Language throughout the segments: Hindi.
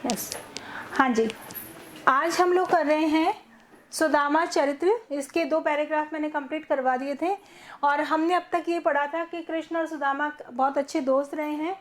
यस, हाँ जी। आज हम लोग कर रहे हैं सुदामा चरित्र। इसके 2 पैराग्राफ मैंने कंप्लीट करवा दिए थे और हमने अब तक ये पढ़ा था कि कृष्ण और सुदामा बहुत अच्छे दोस्त रहे हैं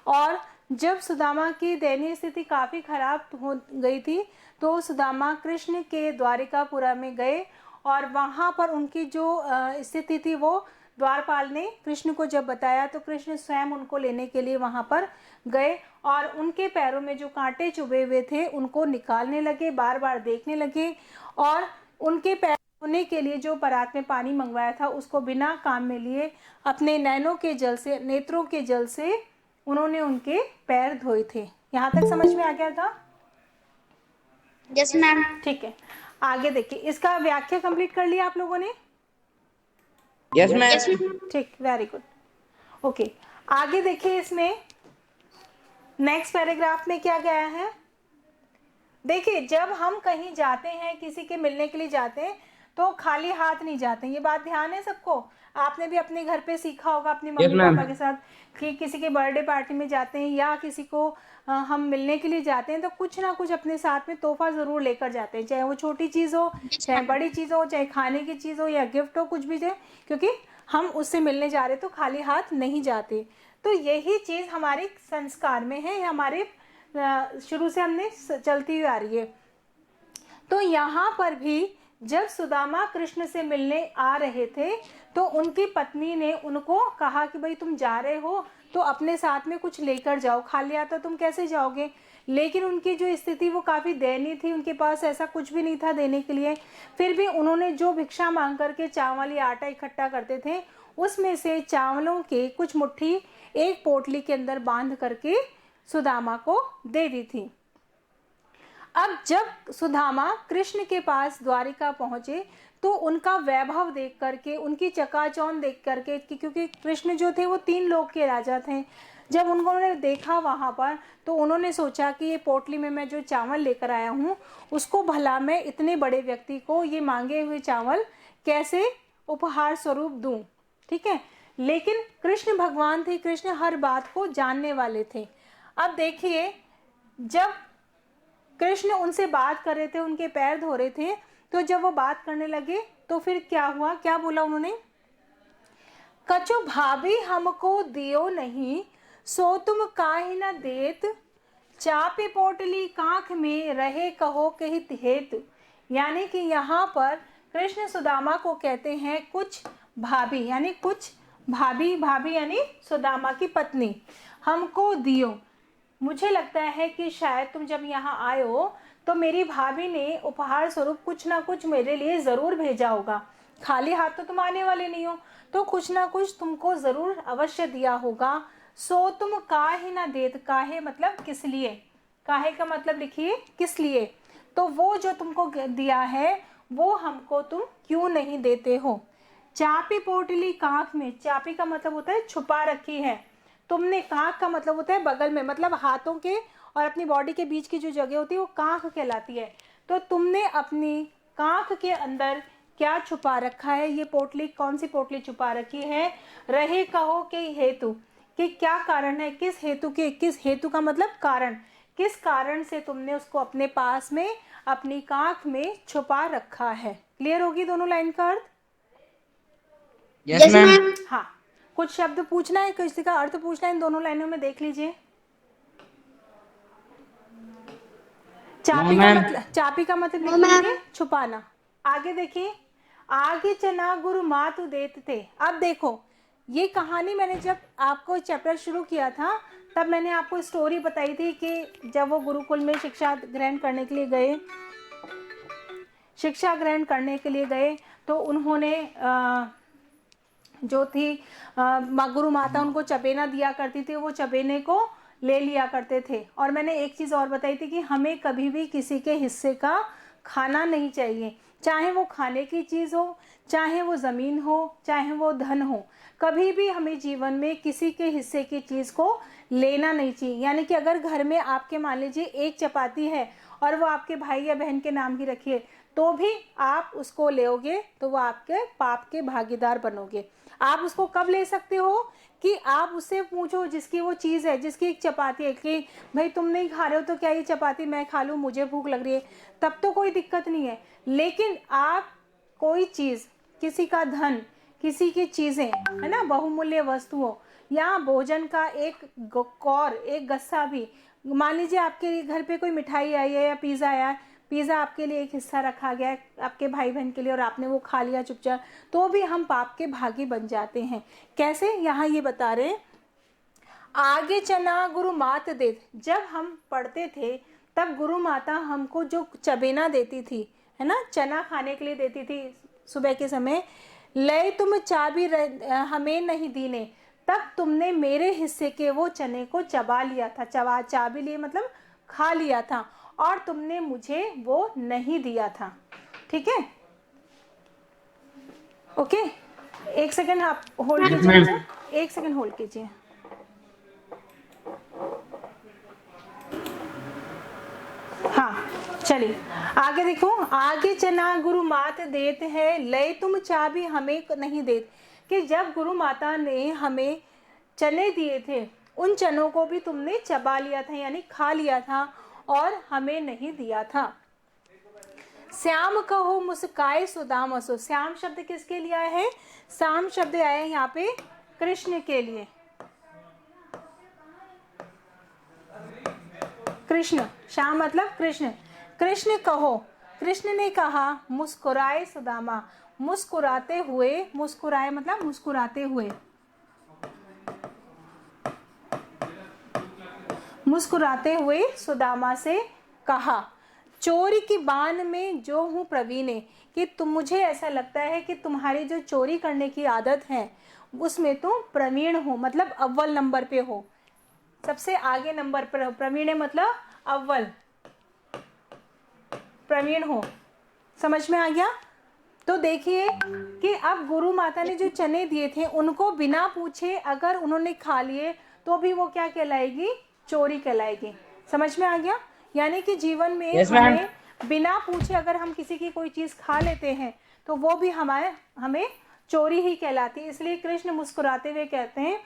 और जब सुदामा की दयनीय स्थिति काफ़ी खराब हो गई थी तो सुदामा कृष्ण के द्वारिकापुरा में गए और वहाँ पर उनकी जो स्थिति थी वो द्वारपाल ने कृष्ण को जब बताया तो कृष्ण स्वयं उनको लेने के लिए वहाँ पर गए और उनके पैरों में जो कांटे चुभे हुए थे उनको निकालने लगे, बार बार देखने लगे और उनके पैर धोने के लिए जो परात में पानी मंगवाया था उसको बिना काम में लिए अपने नैनों के जल से, नेत्रों के जल से उन्होंने उनके पैर धोए थे। यहाँ तक समझ में आ गया था? Yes ma'am. ठीक है, आगे देखिए। इसका व्याख्या कंप्लीट कर लिया आप लोगों ने? Yes ma'am. ठीक, वेरी गुड। ओके, आगे देखिए। इसमें नेक्स्ट पैराग्राफ में क्या गया है देखिए। जब हम कहीं जाते हैं, किसी के मिलने के लिए जाते हैं तो खाली हाथ नहीं जाते। ये बात ध्यान है सबको। आपने भी अपने घर पे सीखा होगा अपनी मम्मी पापा के साथ कि किसी के बर्थडे पार्टी में जाते हैं या किसी को हम मिलने के लिए जाते हैं तो कुछ ना कुछ अपने साथ में तोहफा ज़रूर लेकर जाते हैं, चाहे वो छोटी चीज़ हो, चाहे बड़ी चीज़ हो, चाहे खाने की चीज़ हो या गिफ्ट हो, कुछ भी जाए, क्योंकि हम उससे मिलने जा रहे तो खाली हाथ नहीं जाते। तो यही चीज़ हमारे संस्कार में है, हमारे शुरू से हमने चलती हुई आ रही है। तो यहाँ पर भी जब सुदामा कृष्ण से मिलने आ रहे थे तो उनकी पत्नी ने उनको कहा कि भाई तुम जा रहे हो तो अपने साथ में कुछ लेकर जाओ, खाली हाथ तो तुम कैसे जाओगे। लेकिन उनकी जो स्थिति वो काफ़ी दयनीय थी, उनके पास ऐसा कुछ भी नहीं था देने के लिए। फिर भी उन्होंने जो भिक्षा मांग करके चावल या आटा इकट्ठा करते थे उसमें से चावलों के कुछ मुट्ठी एक पोटली के अंदर बांध करके सुदामा को दे दी थी। अब जब सुदामा कृष्ण के पास द्वारिका पहुंचे तो उनका वैभव देख करके, उनकी चकाचौंध देख करके, क्योंकि कृष्ण जो थे वो 3 लोक के राजा थे, जब उन्होंने देखा वहाँ पर तो उन्होंने सोचा कि ये पोटली में मैं जो चावल लेकर आया हूँ उसको भला मैं इतने बड़े व्यक्ति को ये मांगे हुए चावल कैसे उपहार स्वरूप दूँ। ठीक है, लेकिन कृष्ण भगवान थे, कृष्ण हर बात को जानने वाले थे। अब देखिए, जब कृष्ण उनसे बात कर रहे थे, उनके पैर धो रहे थे, तो जब वो बात करने लगे तो फिर क्या हुआ, क्या बोला उन्होंने? कछु भाभी हमको दियो नहीं, सो तुम काहे न देत, चापे पोटली कांख में रहे कहो कहित हेतु। यानी कि यहाँ पर कृष्ण सुदामा को कहते हैं कुछ भाभी, यानी कुछ भाभी, भाभी यानी सुदामा की पत्नी, हमको दियो। मुझे लगता है कि शायद तुम जब यहाँ आए हो तो मेरी भाभी ने उपहार स्वरूप कुछ ना कुछ मेरे लिए ज़रूर भेजा होगा। खाली हाथ तो तुम आने वाले नहीं हो, तो कुछ ना कुछ तुमको ज़रूर अवश्य दिया होगा। सो तुम काहे ना देत, काहे मतलब किस लिए, काहे का मतलब लिखिए किस लिए। तो वो जो तुमको दिया है वो हमको तुम क्यों नहीं देते हो। चापी पोटली कांख में, चापी का मतलब होता है छुपा रखी है, तुमने, कांख का मतलब होता है बगल में, मतलब हाथों के और अपनी बॉडी के बीच की जो जगह होती है वो कांख कहलाती है। तो तुमने अपनी कांख के अंदर क्या छुपा रखा है, ये पोटली, कौन सी पोटली छुपा रखी है? रहे कहो के हेतु, कि क्या कारण है, किस हेतु के, किस हेतु का मतलब कारण, किस कारण से तुमने उसको अपने पास में अपनी कांख में छुपा रखा है। क्लियर होगी दोनों लाइन का अर्थ? Yes ma'am. हाँ, कुछ शब्द पूछना है, किसी का अर्थ पूछना है, इन दोनों लाइनों में देख लीजिए। चापी का मतलब, चापी का मतलब लिखेंगे छुपाना। आगे देखिए, आगे चना गुरु मातु देत थे। अब देखो, ये कहानी मैंने जब आपको चैप्टर शुरू किया था तब मैंने आपको स्टोरी बताई थी कि जब वो गुरुकुल में शिक्षा ग्रहण करने के लिए गए, शिक्षा ग्रहण करने के लिए गए तो उन्होंने जो थी गुरु माता उनको चबेना दिया करती थी, वो चबेने को ले लिया करते थे। और मैंने एक चीज़ और बताई थी कि हमें कभी भी किसी के हिस्से का खाना नहीं चाहिए, चाहे वो खाने की चीज़ हो, चाहे वो ज़मीन हो, चाहे वो धन हो। कभी भी हमें जीवन में किसी के हिस्से की चीज़ को लेना नहीं चाहिए। यानी कि अगर घर में आपके मान लीजिए एक चपाती है और वो आपके भाई या बहन के नाम की रखी है तो भी आप उसको लेओगे तो वो आपके पाप के भागीदार बनोगे। आप उसको कब ले सकते हो कि आप उससे पूछो जिसकी वो चीज़ है, जिसकी एक चपाती है, कि भाई तुम नहीं खा रहे हो तो क्या ये चपाती मैं खा लूँ, मुझे भूख लग रही है, तब तो कोई दिक्कत नहीं है। लेकिन आप कोई चीज़, किसी का धन, किसी की चीज़ें, है ना, बहुमूल्य वस्तुओं या भोजन का एक कौर, एक गस्सा भी, मान लीजिए आपके घर पे कोई मिठाई आई है या पिज़्ज़ा आया है, पिज़्ज़ा आपके लिए एक हिस्सा रखा गया है आपके भाई बहन के लिए और आपने वो खा लिया चुपचाप, तो भी हम पाप के भागी बन जाते हैं। कैसे, यहाँ ये बता रहे हैं, आगे चना गुरु मात देत, जब हम पढ़ते थे तब गुरु माता हमको जो चबेना देती थी, है ना, चना खाने के लिए देती थी सुबह के समय, ले तुम चाबी हमें नहीं दीने, तब तुमने मेरे हिस्से के वो चने को चबा लिया था, चाबी लिए मतलब खा लिया था, और तुमने मुझे वो नहीं दिया था। ठीक है, ओके, एक सेकंड आप होल्ड कीजिए, एक सेकंड होल्ड कीजिए। हाँ चलिए आगे देखो, आगे चना गुरु मात देत है, लय तुम चाबी हमें नहीं देत, कि जब गुरु माता ने हमें चने दिए थे, उन चनों को भी तुमने चबा लिया था, यानी खा लिया था और हमें नहीं दिया था। श्याम कहो मुस्काए सुदाम असो, श्याम शब्द किसके लिए आया है, श्याम शब्द आया है यहाँ पे कृष्ण के लिए, कृष्ण, श्याम मतलब कृष्ण। कृष्ण कहो, कृष्ण ने कहा, मुस्कुराए सुदामा, मुस्कुराते हुए, मुस्कुराए मतलब मुस्कुराते हुए, मुस्कुराते हुए सुदामा से कहा, चोरी की बान में जो हूँ प्रवीण, कि तुम, मुझे ऐसा लगता है कि तुम्हारी जो चोरी करने की आदत है उसमें तुम प्रवीण हो, मतलब अव्वल नंबर पे हो, सबसे आगे नंबर पर। प्रवीण मतलब अव्वल, प्रवीण हो, समझ में आ गया। तो देखिए कि अब गुरु माता ने जो चने दिए थे उनको बिना पूछे अगर उन्होंने खा लिए तो भी वो क्या कहलाएगी, चोरी कहलाएगी। समझ में आ गया, यानी कि जीवन में Yes, हमें ma'am. बिना पूछे अगर हम किसी की कोई चीज़ खा लेते हैं तो वो भी हमें चोरी ही कहलाती है। इसलिए कृष्ण मुस्कुराते हुए कहते हैं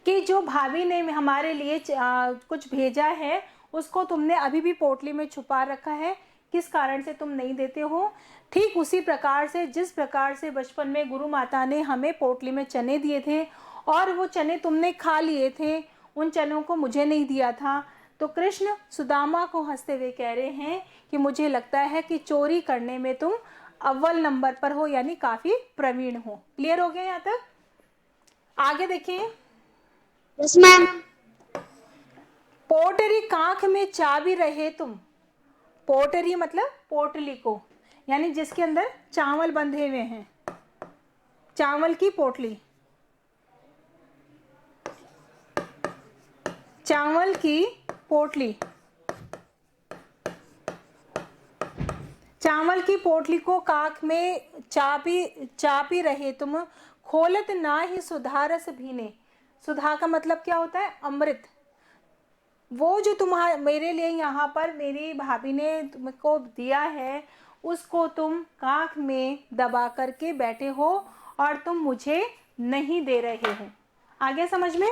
कि जो भाभी ने हमारे लिए कुछ भेजा है उसको तुमने अभी भी पोटली में छुपा रखा है, किस कारण से तुम नहीं देते हो। ठीक उसी प्रकार से जिस प्रकार से बचपन में गुरु माता ने हमें पोटली में चने दिए थे और वो चने तुमने खा लिए थे, उन चनों को मुझे नहीं दिया था, तो कृष्ण सुदामा को हंसते हुए कह रहे हैं कि मुझे लगता है कि चोरी करने में तुम अव्वल नंबर पर हो, यानी काफी प्रवीण हो। क्लियर हो गया यहाँ तक? आगे देखिए, यस मैम। पोटरी कांख में चाबी रहे तुम, पोटरी मतलब पोटली को, यानी जिसके अंदर चावल बंधे हुए हैं, चावल की पोटली, चावल की पोटली, चावल की पोटली को काख में चाबी रहे तुम, खोलत ना ही सुधारस भीने, सुधा का मतलब क्या होता है, अमृत। वो जो तुम्हारे मेरे लिए यहाँ पर मेरी भाभी ने तुमको दिया है उसको तुम काख में दबा करके बैठे हो और तुम मुझे नहीं दे रहे हो। आगे समझ में,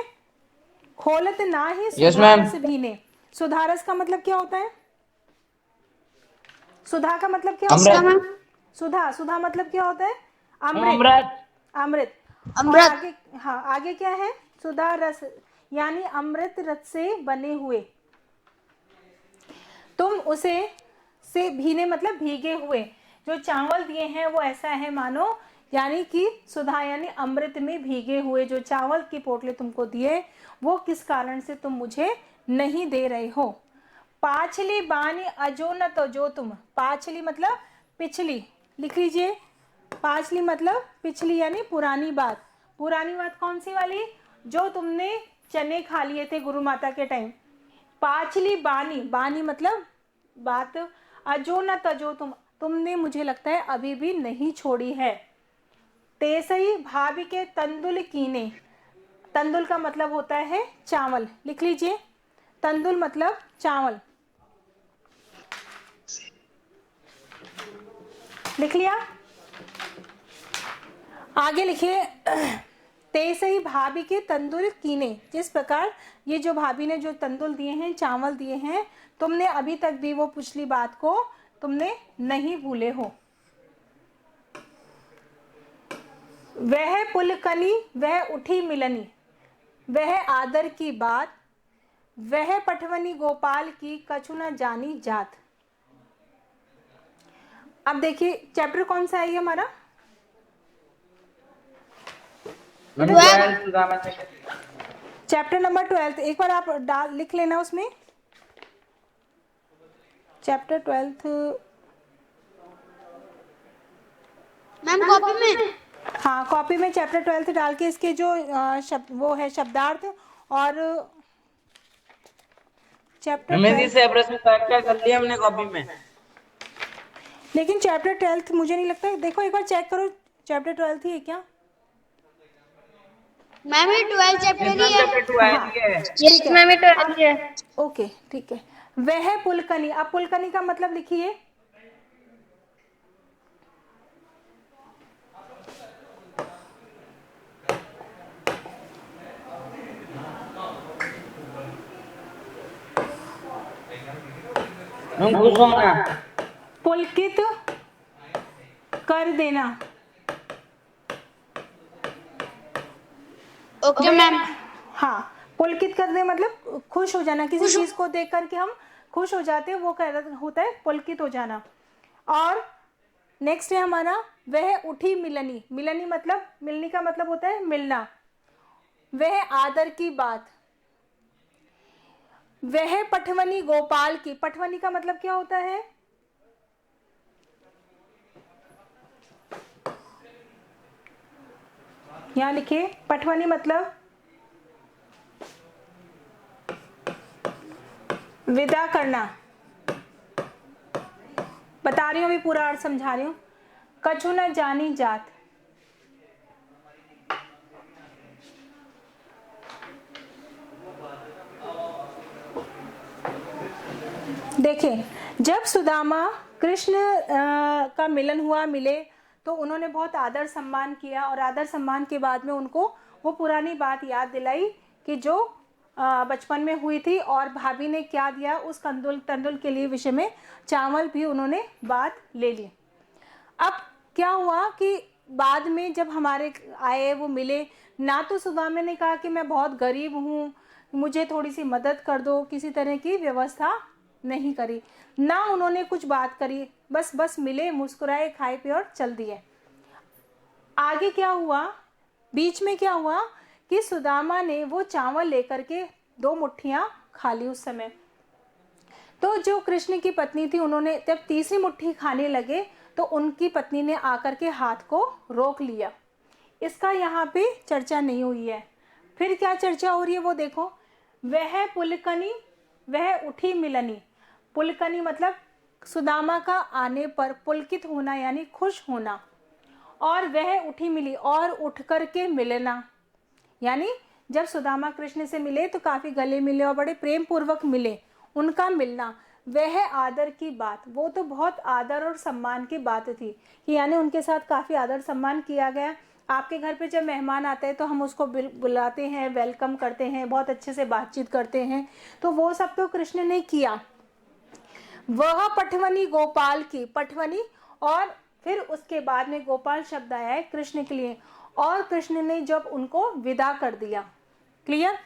खोलत ना ही Yes, सुधारस ma'am. भीने, सुधारस का मतलब क्या होता है, सुधा का मतलब क्या होता है, अमृत. सुधा, सुधा मतलब क्या होता है, अमृत, अमृत. अमृत। और अमृत। आगे, हाँ आगे क्या है, सुधा रस, यानी अमृत रस से बने हुए, तुम उसे से भीने मतलब भीगे हुए, जो चावल दिए हैं वो ऐसा है मानो, यानी कि सुधा यानी अमृत में भीगे हुए जो चावल की पोटली तुमको दिए वो किस कारण से तुम मुझे नहीं दे रहे हो। पाछली बानी अजो न तो जो तुम, पाछली मतलब पिछली, लिख लीजिए, पाछली मतलब पिछली यानी पुरानी बात, पुरानी बात कौन सी वाली, जो तुमने चने खा लिए थे गुरु माता के टाइम। पाछली बानी, बानी मतलब बात, अजो न तजो तुमने मुझे लगता है अभी भी नहीं छोड़ी है। तेसई भाभी के तंदुल कीने, तंदुल का मतलब होता है चावल, लिख लीजिए, तंदुल मतलब चावल, लिख लिया। आगे लिखिए, तेईस ही भाभी के तंदुल कीने, जिस प्रकार ये जो भाभी ने जो तंदुल दिए हैं, चावल दिए हैं, तुमने अभी तक भी वो पिछली बात को तुमने नहीं भूले हो। वह पुलकनी वह उठी मिलनी, वह आदर की बात, वह पटवनी गोपाल की कछु न जानी जात। अब देखिए चैप्टर कौन सा है ये हमारा? 12th chapter number 12। एक बार आप लिख लेना उसमें, चैप्टर 12। मैम कॉपी में। हाँ, कॉपी में चैप्टर 12 डाल के इसके जो शब्द वो है शब्दार्थ और चैप्टर हमें दी 12। से प्रश्न क्या कर लिया हमने कॉपी में। लेकिन चैप्टर 12 मुझे नहीं लगता, देखो एक बार चेक करो चैप्टर 12 ही है क्या? मैम ये 12 चैप्टर ही है। चैप्टर 2 आया नहीं है। यस मैम ये 12 ही है। ओके ठीक है। वह पुलकनी, अब पुलकनी का मतलब लिखिए। हम खुश होना, पुलकित कर देना। Okay ma'am. हाँ, पुलकित कर दे मतलब खुश हो जाना, किसी चीज को देख करके हम खुश हो जाते हैं, वो होता है पुलकित हो जाना। और नेक्स्ट है हमारा वह उठी मिलनी। मिलनी मतलब मिलनी का मतलब होता है मिलना। वह आदर की बात, वह पटवनी गोपाल की। पटवनी का मतलब क्या होता है? यहां लिखिए, पटवनी मतलब विदा करना। बता रही हूँ, अभी पूरा अर्थ समझा रही हूँ। कछु न जानी जात, देखें जब सुदामा कृष्ण का मिलन हुआ, मिले तो उन्होंने बहुत आदर सम्मान किया, और आदर सम्मान के बाद में उनको वो पुरानी बात याद दिलाई कि जो बचपन में हुई थी, और भाभी ने क्या दिया उस तंदुल के लिए विषय में चावल भी उन्होंने बात ले ली। अब क्या हुआ कि बाद में जब हमारे आए, वो मिले ना, तो सुदामा ने कहा कि मैं बहुत गरीब हूँ, मुझे थोड़ी सी मदद कर दो, किसी तरह की व्यवस्था नहीं करी ना, उन्होंने कुछ बात करी, बस मिले, मुस्कुराए, खाए पिए और चल दिए। आगे क्या हुआ, बीच में क्या हुआ कि सुदामा ने वो चावल लेकर के 2 मुट्ठियां खा ली उस समय। तो जो कृष्ण की पत्नी थी, उन्होंने जब तीसरी मुट्ठी खाने लगे तो उनकी पत्नी ने आकर के हाथ को रोक लिया। इसका यहाँ पे चर्चा नहीं हुई है। फिर क्या चर्चा हो रही है वो देखो। वह पुलकनी वह उठी मिलनी। पुलकनी मतलब सुदामा का आने पर पुलकित होना यानी खुश होना, और वह उठी मिली और उठ करके मिलना, यानी जब सुदामा कृष्ण से मिले तो काफी गले मिले और बड़े प्रेम पूर्वक मिले, उनका मिलना। वह आदर की बात, वो तो बहुत आदर और सम्मान की बात थी कि यानी उनके साथ काफी आदर सम्मान किया गया। आपके घर पे जब मेहमान आते हैं तो हम उसको बुलाते हैं, वेलकम करते हैं, बहुत अच्छे से बातचीत करते हैं, तो वो सब तो कृष्ण ने किया। वह पटवनी गोपाल की, पटवनी, और फिर उसके बाद में गोपाल शब्द आया है कृष्ण के लिए, और कृष्ण ने जब उनको विदा कर दिया, क्लियर,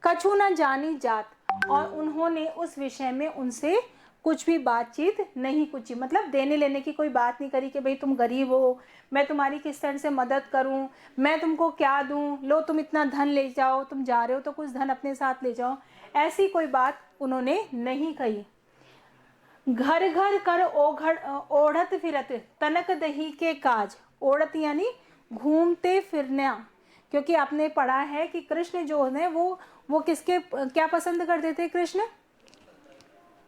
कछु न जानी जात, और उन्होंने उस विषय में उनसे कुछ भी बातचीत नहीं कुछ, मतलब देने लेने की कोई बात नहीं करी कि भाई तुम गरीब हो, मैं तुम्हारी किस तरह से मदद करूं, मैं तुमको क्या दूं, लो तुम इतना धन ले जाओ, तुम जा रहे हो तो कुछ धन अपने साथ ले जाओ, ऐसी कोई बात उन्होंने नहीं कही। घर घर कर ओढ़त फिरत तनक दही के काज। ओढ़त यानी घूमते फिरना, क्योंकि आपने पढ़ा है कि कृष्ण जो है वो किसके क्या पसंद करते थे? कृष्ण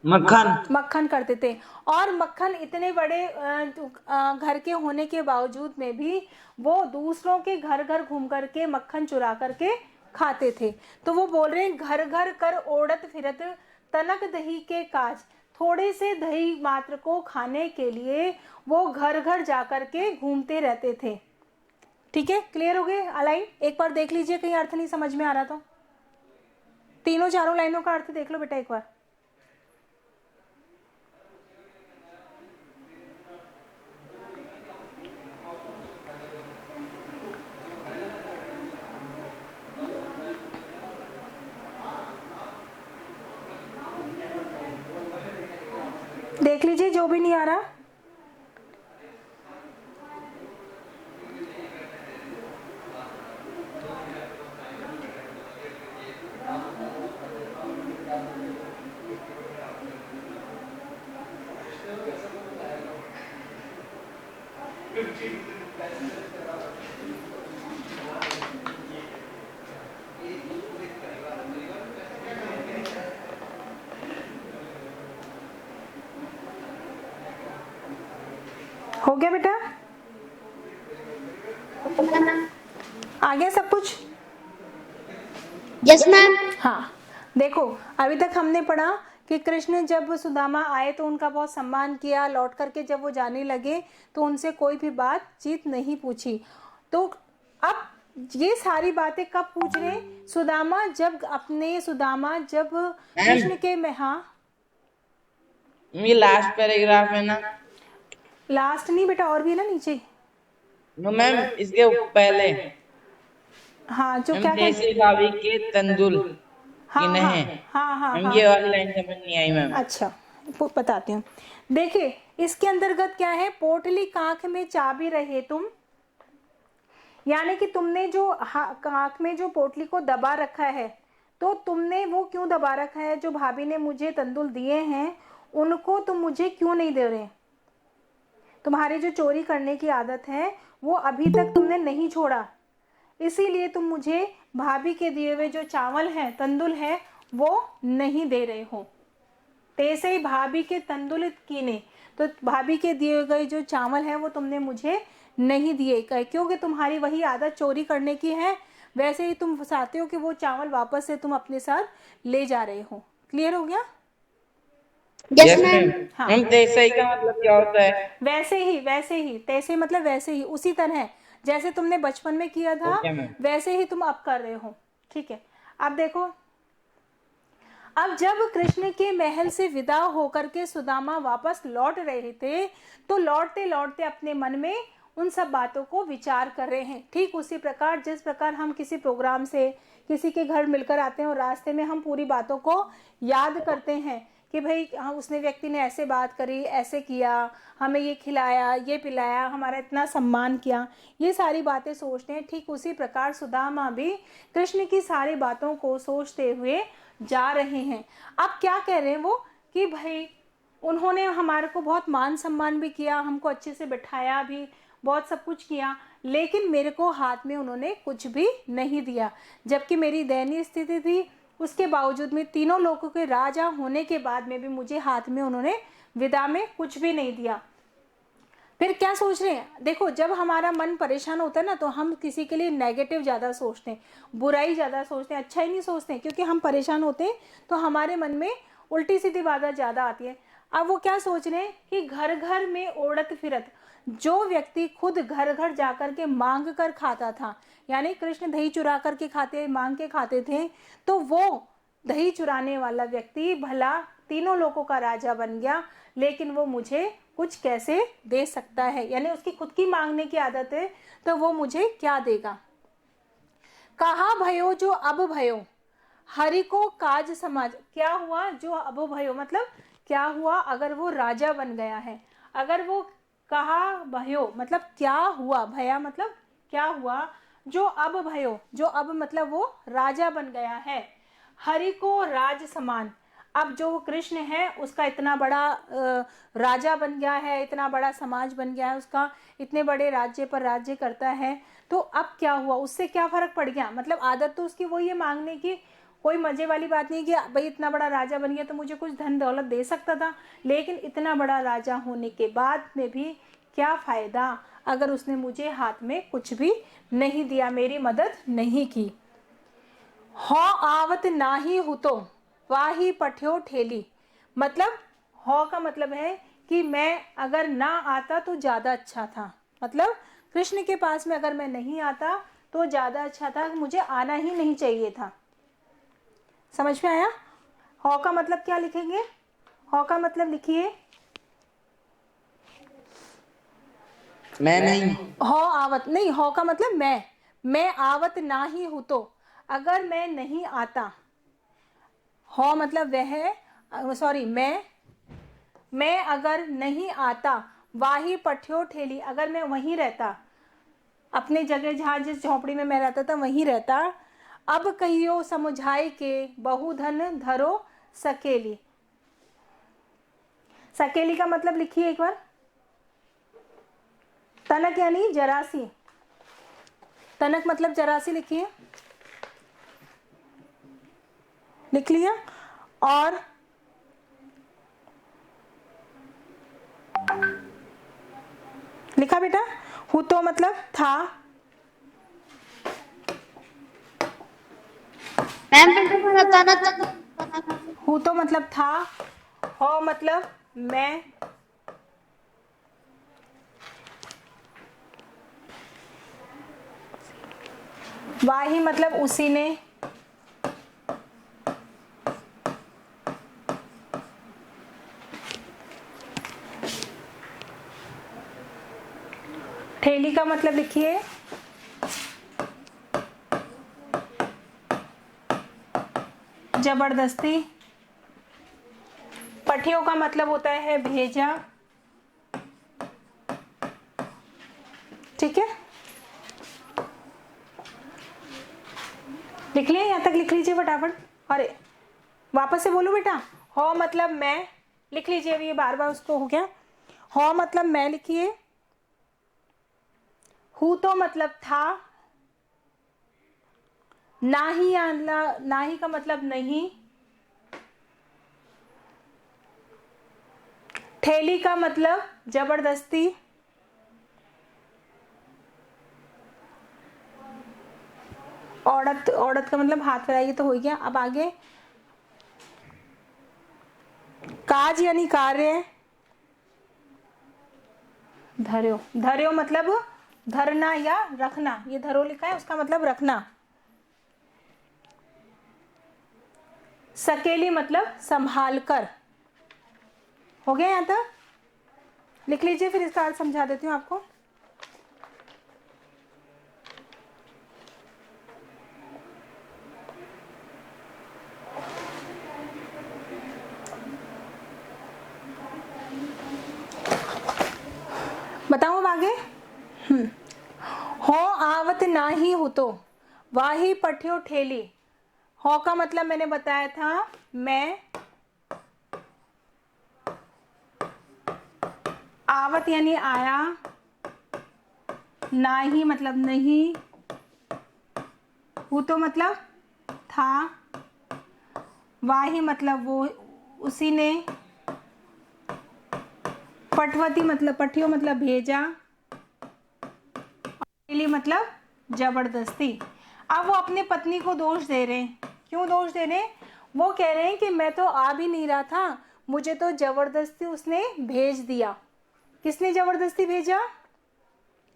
मक्खन। मक्खन करते थे, और मक्खन इतने बड़े घर के होने के बावजूद में भी वो दूसरों के घर घर घूम करके मक्खन चुरा करके खाते थे। तो वो बोल रहे हैं घर घर कर ओढ़त फिरत तनक दही के काज, थोड़े से दही मात्र को खाने के लिए वो घर घर जाकर के घूमते रहते थे। ठीक है, क्लियर हो गए अलाइन? एक बार देख लीजिए, कहीं अर्थ नहीं समझ में आ रहा तो तीनों चारों लाइनों का अर्थ देख लो बेटा एक बार। देख लीजिए जो भी नहीं आ रहा। हो गया बेटा? आ गया सब कुछ? Yes ma'am. हाँ, देखो अभी तक हमने पढ़ा कि कृष्ण जब सुदामा आए तो उनका बहुत सम्मान किया, लौट करके जब वो जाने लगे तो उनसे कोई भी बातचीत नहीं पूछी। तो अब ये सारी बातें कब पूछ रहे? सुदामा जब कृष्ण के में, हाँ ये लास्ट पैराग्राफ है ना? लास्ट नहीं बेटा, और भी है ना नीचे। नो मैम, इसके पहले हाँ जो हम क्या देसी भाभी के तंदुल हाँ की हाँ नहीं, हाँ हाँ हम हाँ ये वाली लाइन समझ नहीं आई मैम। अच्छा वो बताती हूँ। देखिए इसके अंतर्गत क्या है, पोटली कांख में चाबी रहे तुम, यानी कि तुमने जो कांख में जो पोटली को दबा रखा है, तो तुमने वो क्यों दबा रखा है? जो भाभी ने मुझे तंदुल दिए हैं उनको तुम मुझे क्यों नहीं दे रहे? तुम्हारी जो चोरी करने की आदत है वो अभी तक तुमने नहीं छोड़ा, इसीलिए तुम मुझे भाभी के दिए हुए जो चावल है, तंदुल है, वो नहीं दे रहे हो। तैसे ही भाभी के तंदुल कीने, तो भाभी के दिए गए जो चावल है वो तुमने मुझे नहीं दिए, क्योंकि तुम्हारी वही आदत चोरी करने की है। वैसे ही तुम चाहते हो कि वो चावल वापस से तुम अपने साथ ले जा रहे हो। क्लियर हो गया? Yes ma'am. हाँ। मैम तैसे ही का मतलब क्या होता है? वैसे ही तैसे मतलब वैसे ही, उसी तरह जैसे तुमने बचपन में किया था ओके मैम। वैसे ही तुम अब कर रहे हो। ठीक है, अब देखो, अब जब कृष्ण के महल से विदा होकर के सुदामा वापस लौट रहे थे, तो लौटते लौटते अपने मन में उन सब बातों को विचार कर रहे हैं। ठीक उसी प्रकार जिस प्रकार हम किसी प्रोग्राम से किसी के घर मिलकर आते हैं और रास्ते में हम पूरी बातों को याद करते हैं कि भाई हाँ उसने व्यक्ति ने ऐसे बात करी, ऐसे किया, हमें ये खिलाया, ये पिलाया, हमारा इतना सम्मान किया, ये सारी बातें सोचते हैं। ठीक उसी प्रकार सुदामा भी कृष्ण की सारी बातों को सोचते हुए जा रहे हैं। अब क्या कह रहे हैं वो कि भाई उन्होंने हमारे को बहुत मान सम्मान भी किया, हमको अच्छे से बिठाया भी, बहुत सब कुछ किया, लेकिन मेरे को हाथ में उन्होंने कुछ भी नहीं दिया। जबकि मेरी दयनीय स्थिति थी, उसके बावजूद में तीनों लोगों के राजा होने के बाद में भी मुझे हाथ में उन्होंने विदा में कुछ भी नहीं दिया। फिर क्या सोच रहे हैं? देखो जब हमारा मन परेशान होता है ना तो हम किसी के लिए नेगेटिव ज़्यादा सोचते हैं, बुराई ज़्यादा सोचते हैं, अच्छा ही नहीं सोचते हैं, क्योंकि हम परेशान होते हैं तो हमारे मन में उल्टी सीधी बातें ज़्यादा आती है। अब वो क्या सोच रहे हैं कि घर घर में ओढ़त फिरत, जो व्यक्ति खुद घर घर जाकर के मांग कर खाता था, यानी कृष्ण दही चुरा करके खाते, मांग के खाते थे, तो वो दही चुराने वाला व्यक्ति भला तीनों लोगों का राजा बन गया, लेकिन वो मुझे कुछ कैसे दे सकता है? यानी उसकी खुद की मांगने की आदत है, तो वो मुझे क्या देगा? कहा भयो जो अब भयो, हरि को काज समाज। क्या हुआ जो अब भयो, मतलब क्या हुआ अगर वो राजा बन गया है? अगर वो कहा भयो मतलब क्या हुआ, भया मतलब क्या हुआ, जो अब भयो, जो अब मतलब वो राजा बन गया है, हरि को राज समान। अब जो कृष्ण है उसका इतना बड़ा राजा बन गया है, इतना बड़ा समाज बन गया है उसका, इतने बड़े राज्य पर राज्य करता है, तो अब क्या हुआ, उससे क्या फर्क पड़ गया? मतलब आदत तो उसकी वही है मांगने की, कोई मजे वाली बात नहीं कि भाई इतना बड़ा राजा बन गया तो मुझे कुछ धन दौलत दे सकता था, लेकिन इतना बड़ा राजा होने के बाद में भी क्या फायदा अगर उसने मुझे हाथ में कुछ भी नहीं दिया, मेरी मदद नहीं की। हो आवत नाही हुतो वाही पठ्यो ठेली, मतलब हो का मतलब है कि मैं अगर ना आता तो ज़्यादा अच्छा था, मतलब कृष्ण के पास में अगर मैं नहीं आता तो ज़्यादा अच्छा था, मुझे आना ही नहीं चाहिए था। समझ में आया? हौ का मतलब क्या लिखेंगे? हौ का मतलब लिखिए, मैं नहीं। हौ आवत नहीं, हौ का मतलब मैं आवत ना ही हूँ तो, अगर मैं नहीं आता। हौ मतलब वह, सॉरी मैं अगर नहीं आता, वाही पठ्यो ठेली, अगर मैं वहीं रहता, अपने जगह जहाँ जिस झोपड़ी में मैं रहता था वहीं रहता। अब कहियो समुझाई के, बहुधन धरो सकेली। सकेली का मतलब लिखिए एक बार, तनक यानी जरासी, तनक मतलब जरासी, लिखिए, लिख लिया। और लिखा बेटा? हुतो मतलब था, मैम फिर से बताना तो। हुतो मतलब था, हो मतलब मैं, वाही मतलब उसी ने, ठेली का मतलब लिखिए, जबरदस्ती। पठियों का मतलब होता है भेजा। ठीक है, लिख लिया? यहाँ तक लिख लीजिए फटाफट। अरे वापस से बोलो बेटा। हो मतलब मैं, लिख लीजिए, अभी ये बार बार उसको हो गया। हो मतलब मैं लिखिए, हूँ तो मतलब था, ना ही आना, ना ही का मतलब नहीं, ठेली का मतलब जबरदस्ती, औरत, औरत का मतलब हाथ फैलाइए तो हो गया। अब आगे, काज यानी कार्य, धर्यो, धर्यो मतलब धरना या रखना, ये धरो लिखा है उसका मतलब रखना। सकेली मतलब संभाल कर। हो गया यहाँ तक? लिख लीजिए, फिर इसका अर्थ समझा देती हूँ आपको। बताऊं अब आगे? हो आवत ना ही हो तो, वाही पठ्यो ठेली। हो का मतलब मैंने बताया था मैं, आवत यानी आया, ना ही मतलब नहीं, वो तो मतलब था, वाही मतलब वो उसी ने, पटवती मतलब पठियो मतलब भेजा, ठेली मतलब जबरदस्ती। अब वो अपने पत्नी को दोष दे रहे हैं। क्यों दोष दे रहे हैं? वो कह रहे हैं कि मैं तो आ भी नहीं रहा था, मुझे तो जबरदस्ती उसने भेज दिया। किसने जबरदस्ती भेजा?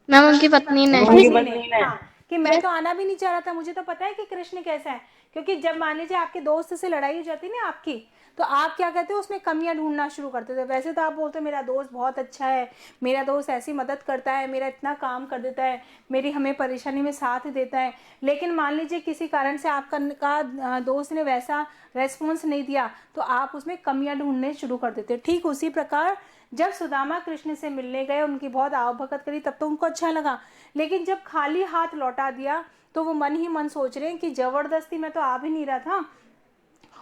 मैम उनकी पत्नी ने। उनकी पत्नी पत्नी ने, ने। हाँ, कि मैं तो आना भी नहीं चाह रहा था, मुझे तो पता है कि कृष्ण कैसा है। क्योंकि जब मान लीजिए आपके दोस्त से लड़ाई हो जाती ना आपकी, तो आप क्या कहते हो, उसमें कमियां ढूंढना शुरू करते थे। वैसे तो आप बोलते हो मेरा दोस्त बहुत अच्छा है, मेरा दोस्त ऐसी मदद करता है, मेरा इतना काम कर देता है, मेरी हमें परेशानी में साथ देता है। लेकिन मान लीजिए किसी कारण से आपका दोस्त ने वैसा रेस्पॉन्स नहीं दिया, तो आप उसमें कमियां ढूंढने शुरू कर देते हो। ठीक उसी प्रकार जब सुदामा कृष्ण से मिलने गए, उनकी बहुत आवभगत करी, तब तो उनको अच्छा लगा। लेकिन जब खाली हाथ लौटा दिया, तो वो मन ही मन सोच रहे हैं कि जबरदस्ती मैं तो आ भी नहीं रहा था,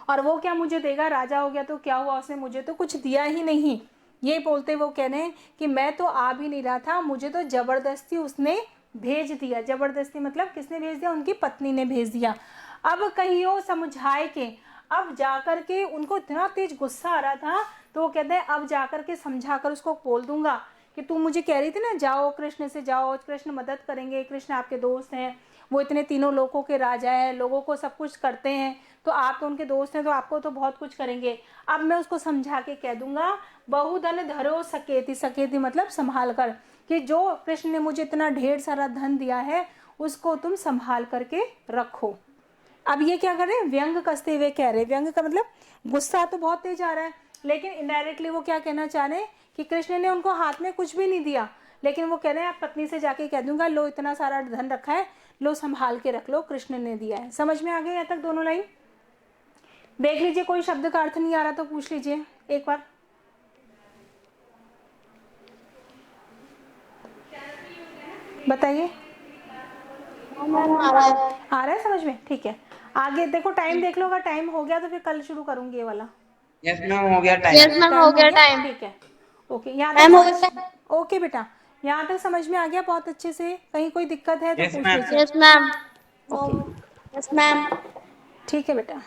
और वो क्या मुझे देगा, राजा हो गया तो क्या हुआ, उसने मुझे तो कुछ दिया ही नहीं। ये बोलते वो कह रहे हैं कि मैं तो आ भी नहीं रहा था, मुझे तो जबरदस्ती उसने भेज दिया। जबरदस्ती मतलब किसने भेज दिया? उनकी पत्नी ने भेज दिया। अब कहियो समझाए के, अब जाकर के उनको इतना तेज गुस्सा आ रहा था, तो वो कहते हैं अब जाकर के समझा कर उसको बोल दूंगा कि तू मुझे कह रही थी ना जाओ कृष्ण से, जाओ कृष्ण मदद करेंगे, कृष्ण आपके दोस्त हैं, वो इतने तीनों लोगों के राजा हैं, लोगों को सब कुछ करते हैं, तो आप तो उनके दोस्त हैं, तो आपको तो बहुत कुछ करेंगे। अब मैं उसको समझा के कह दूंगा, बहुधन धरो सकेती, सकेती मतलब संभाल कर, कि जो कृष्ण ने मुझे इतना ढेर सारा धन दिया है उसको तुम संभाल करके रखो। अब ये क्या कर रहे हैं, व्यंग कसते हुए कह रहे हैं। व्यंग का मतलब गुस्सा तो बहुत तेज आ रहा है, लेकिन इनडायरेक्टली वो क्या कहना चाह रहे हैं कि कृष्ण ने उनको हाथ में कुछ भी नहीं दिया, लेकिन वो कह रहे हैं आप पत्नी से जाके कह दूंगा लो इतना सारा धन रखा है, लो संभाल के रख लो, कृष्ण ने दिया है। समझ में आ गया यहाँ तक दोनों लाइन? देख लीजिए, कोई शब्द का अर्थ नहीं आ रहा तो पूछ लीजिए एक बार। बताइए, आ रहा है समझ में? ठीक है, आगे देखो, टाइम देख लो, अगर टाइम हो गया तो फिर कल शुरू करूंगी ये वाला। यस मैम, हो गया यस टाइम। मैम, हो गया टाइम। ठीक है, ओके, यहाँ मैम हो तक गया। ओके बेटा, यहाँ तक समझ में आ गया बहुत अच्छे से? कहीं कोई दिक्कत है तो Yes, पूछ ma'am. लीजिए। Yes ma'am. Okay, yes ma'am. ठीक है बेटा,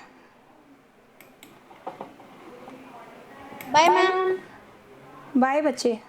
बाय मैम। बाय बच्चे।